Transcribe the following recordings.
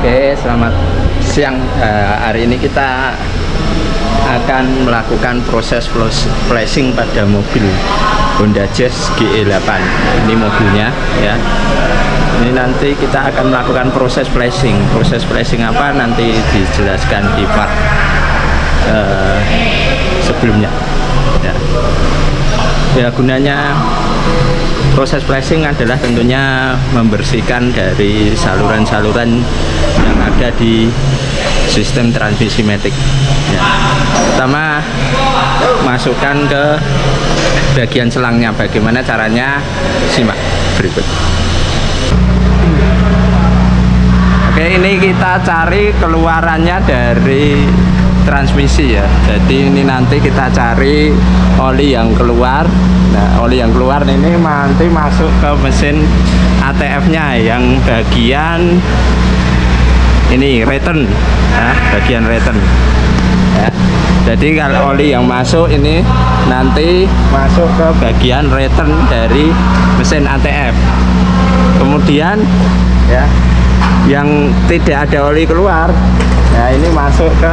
Oke, selamat siang. Hari ini kita akan melakukan proses flashing pada mobil Honda Jazz GE8. Ini mobilnya ya. Ini nanti kita akan melakukan proses flashing. Proses flashing apa nanti dijelaskan di part sebelumnya. Ya, gunanya proses flashing adalah tentunya membersihkan dari saluran-saluran yang ada di sistem transmisi matic. Ya. Pertama, masukkan ke bagian selangnya. Bagaimana caranya? Simak berikut. Oke, ini kita cari keluarannya dari transmisi ya. Jadi ini nanti kita cari oli yang keluar. Nah, oli yang keluar ini nanti masuk ke mesin ATF-nya yang bagian ini return, ya, bagian return. Ya. Jadi kalau oli yang masuk ini nanti masuk ke bagian return dari mesin ATF. Kemudian ya, yang tidak ada oli keluar, ya ini masuk ke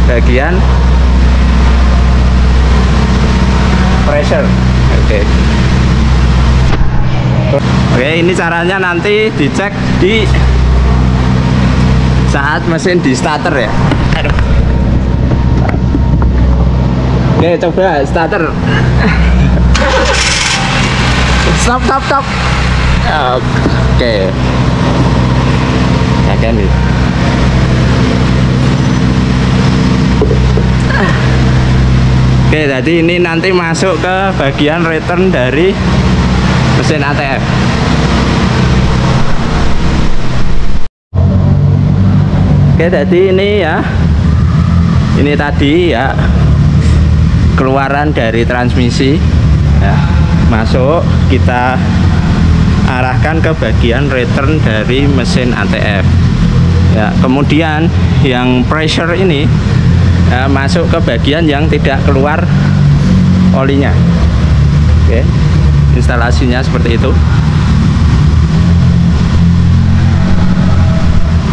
bagian pressure. Oke, ini caranya nanti dicek di saat mesin di starter ya. Aduh. Oke, coba starter. Stop. Oke. Akan nih. Oke, jadi ini nanti masuk ke bagian return dari mesin ATF. Oke, jadi ini ya, ini tadi ya keluaran dari transmisi ya, masuk, kita arahkan ke bagian return dari mesin ATF ya. Kemudian yang pressure ini masuk ke bagian yang tidak keluar olinya. Oke, instalasinya seperti itu.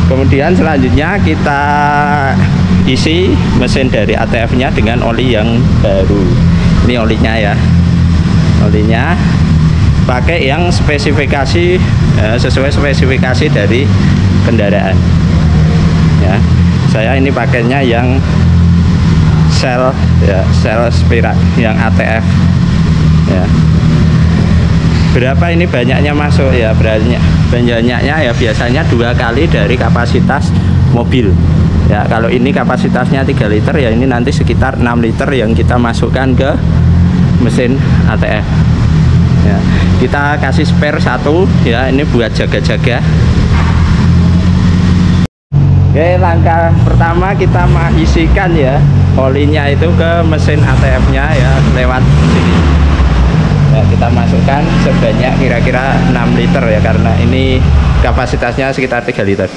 Kemudian selanjutnya kita isi mesin dari ATF-nya dengan oli yang baru. Ini olinya ya, olinya pakai yang spesifikasi sesuai spesifikasi dari kendaraan ya. Saya ini pakainya yang sel ya, sel spirak yang ATF ya. Berapa ini banyaknya masuk ya? Banyaknya ya biasanya 2 kali dari kapasitas mobil ya. Kalau ini kapasitasnya 3 liter ya, ini nanti sekitar 6 liter yang kita masukkan ke mesin ATF ya. Kita kasih spare 1 ya, ini buat jaga-jaga. Oke, langkah pertama kita mengisikan ya olinya itu ke mesin ATF-nya ya, lewat sini. Ya, kita masukkan sebanyak kira-kira 6 liter ya, karena ini kapasitasnya sekitar 3 liter.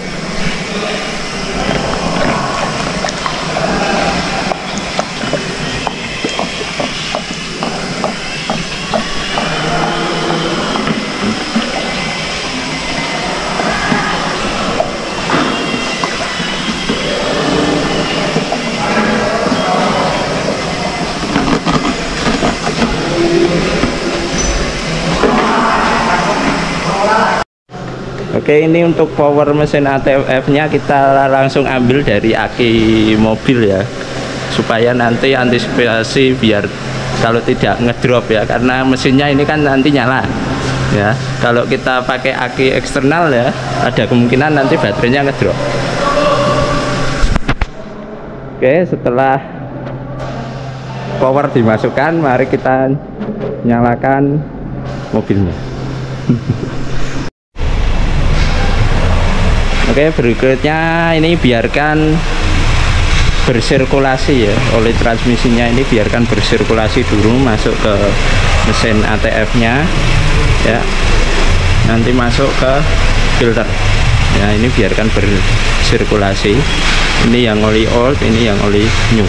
Oke, ini untuk power mesin ATF-nya kita langsung ambil dari aki mobil ya, supaya nanti antisipasi biar kalau tidak ngedrop ya, karena mesinnya ini kan nanti nyala ya. Kalau kita pakai aki eksternal ya, ada kemungkinan nanti baterainya ngedrop. Oke, setelah power dimasukkan, mari kita nyalakan mobilnya. Oke, berikutnya ini biarkan bersirkulasi ya, oleh transmisinya ini biarkan bersirkulasi dulu, masuk ke mesin ATF-nya ya, nanti masuk ke filter ya. Ini biarkan bersirkulasi. Ini yang oli old, ini yang oli new.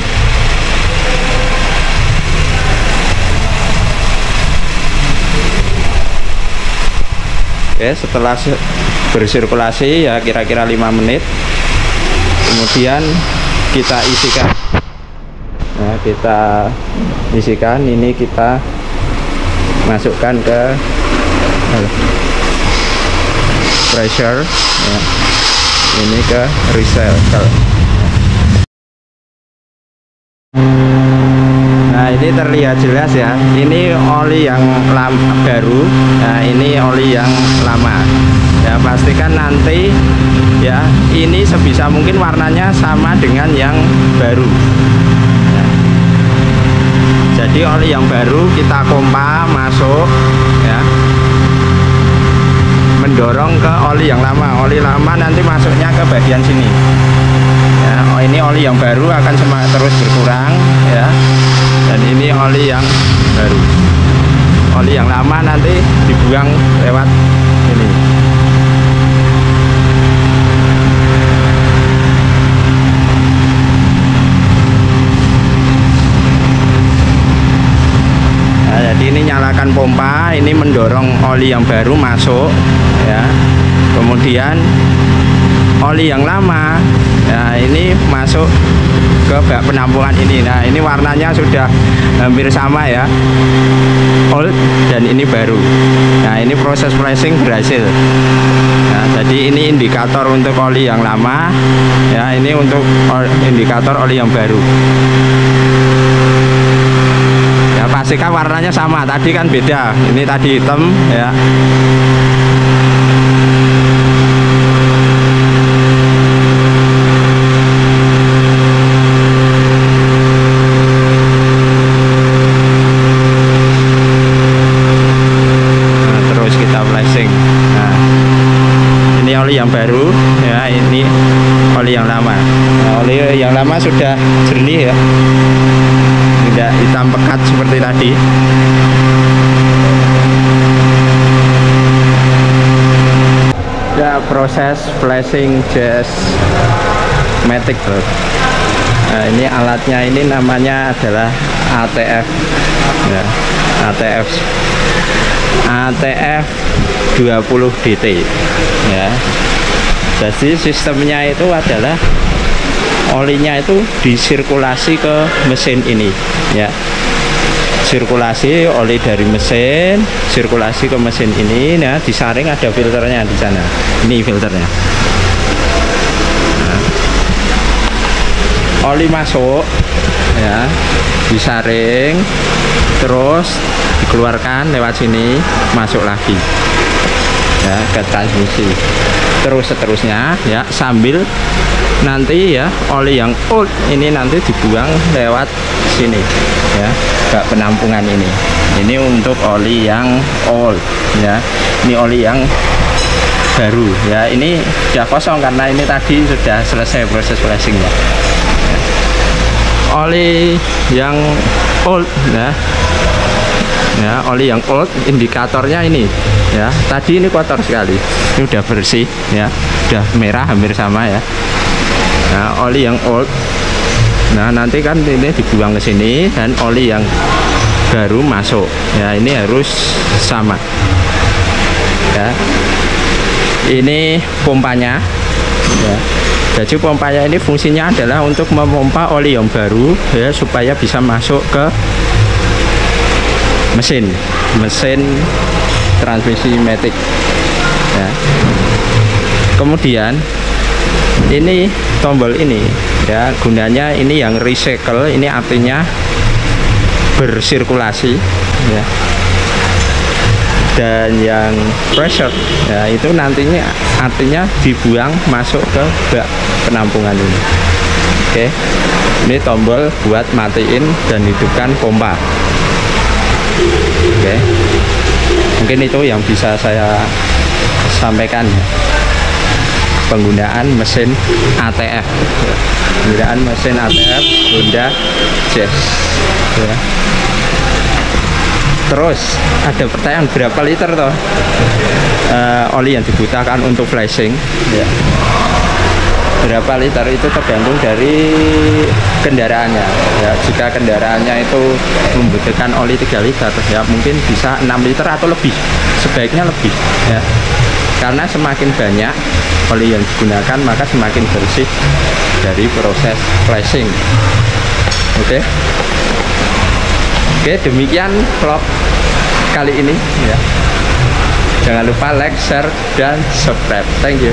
Oke, setelah bersirkulasi ya kira-kira 5 menit, kemudian kita isikan. Nah, kita isikan, ini kita masukkan ke pressure ya. Ini ke recycle. Nah, ini terlihat jelas ya, ini oli yang baru, nah ini oli yang lama ya. Pastikan nanti ya, ini sebisa mungkin warnanya sama dengan yang baru ya. Jadi oli yang baru kita pompa masuk ya, mendorong ke oli yang lama. Oli lama nanti masuknya ke bagian sini ya. Oh, ini oli yang baru akan terus berkurang ya. Dan ini oli yang baru. Oli yang lama nanti dibuang lewat ini. Nah, jadi ini nyalakan pompa, ini mendorong oli yang baru masuk ya. Kemudian oli yang lama ya, ini masuk ke bak penampungan ini. Nah, ini warnanya sudah hampir sama ya, old dan ini baru. Nah, ini proses flashing berhasil. Nah, jadi ini indikator untuk oli yang lama ya, ini untuk indikator oli yang baru ya. Pastikan warnanya sama, tadi kan beda, ini tadi hitam ya. Oli yang baru ya, ini oli yang lama. Nah, oli yang lama sudah jernih ya, tidak hitam pekat seperti tadi. Ya, proses flashing jazz matic bro. Nah, ini alatnya, ini namanya adalah ATF ya, ATF 20 DT ya. Jadi sistemnya itu adalah olinya itu disirkulasi ke mesin ini ya. Sirkulasi oli dari mesin, sirkulasi ke mesin ini. Nah, disaring, ada filternya di sana. Ini filternya. Nah, oli masuk ya, disaring, terus dikeluarkan lewat sini, masuk lagi ya ke transmisi, terus seterusnya ya, sambil nanti ya oli yang old ini nanti dibuang lewat sini ya, bak penampungan ini. Ini untuk oli yang old ya, ini oli yang baru ya. Ini sudah kosong karena ini tadi sudah selesai proses flashingnya ya. Oli yang old ya, oli yang old indikatornya ini ya. Tadi ini kotor sekali, ini udah bersih ya, udah merah hampir sama ya. Nah, oli yang old, nah nanti kan ini dibuang ke sini dan oli yang baru masuk ya. Ini harus sama ya. Ini pompanya ya. Jadi pompanya ini fungsinya adalah untuk memompa oli yang baru ya, supaya bisa masuk ke mesin transmisi matic ya. Kemudian ini tombol ini ya, gunanya ini yang recycle, ini artinya bersirkulasi ya. Dan yang pressure ya, itu nantinya artinya dibuang masuk ke bak penampungan ini. Oke, ini tombol buat matiin dan hidupkan pompa. Oke, mungkin itu yang bisa saya sampaikan ya. Penggunaan mesin ATF ya. Penggunaan mesin ATF Honda Jazz ya. Terus ada pertanyaan, berapa liter toh oli yang dibutuhkan untuk flashing ya. berapa liter itu tergantung dari kendaraannya ya. Jika kendaraannya itu membutuhkan oli 3 liter ya, mungkin bisa 6 liter atau lebih, sebaiknya lebih ya, karena semakin banyak oli yang digunakan maka semakin bersih dari proses flashing. Oke, demikian vlog kali ini ya. Jangan lupa like, share, dan subscribe. Thank you.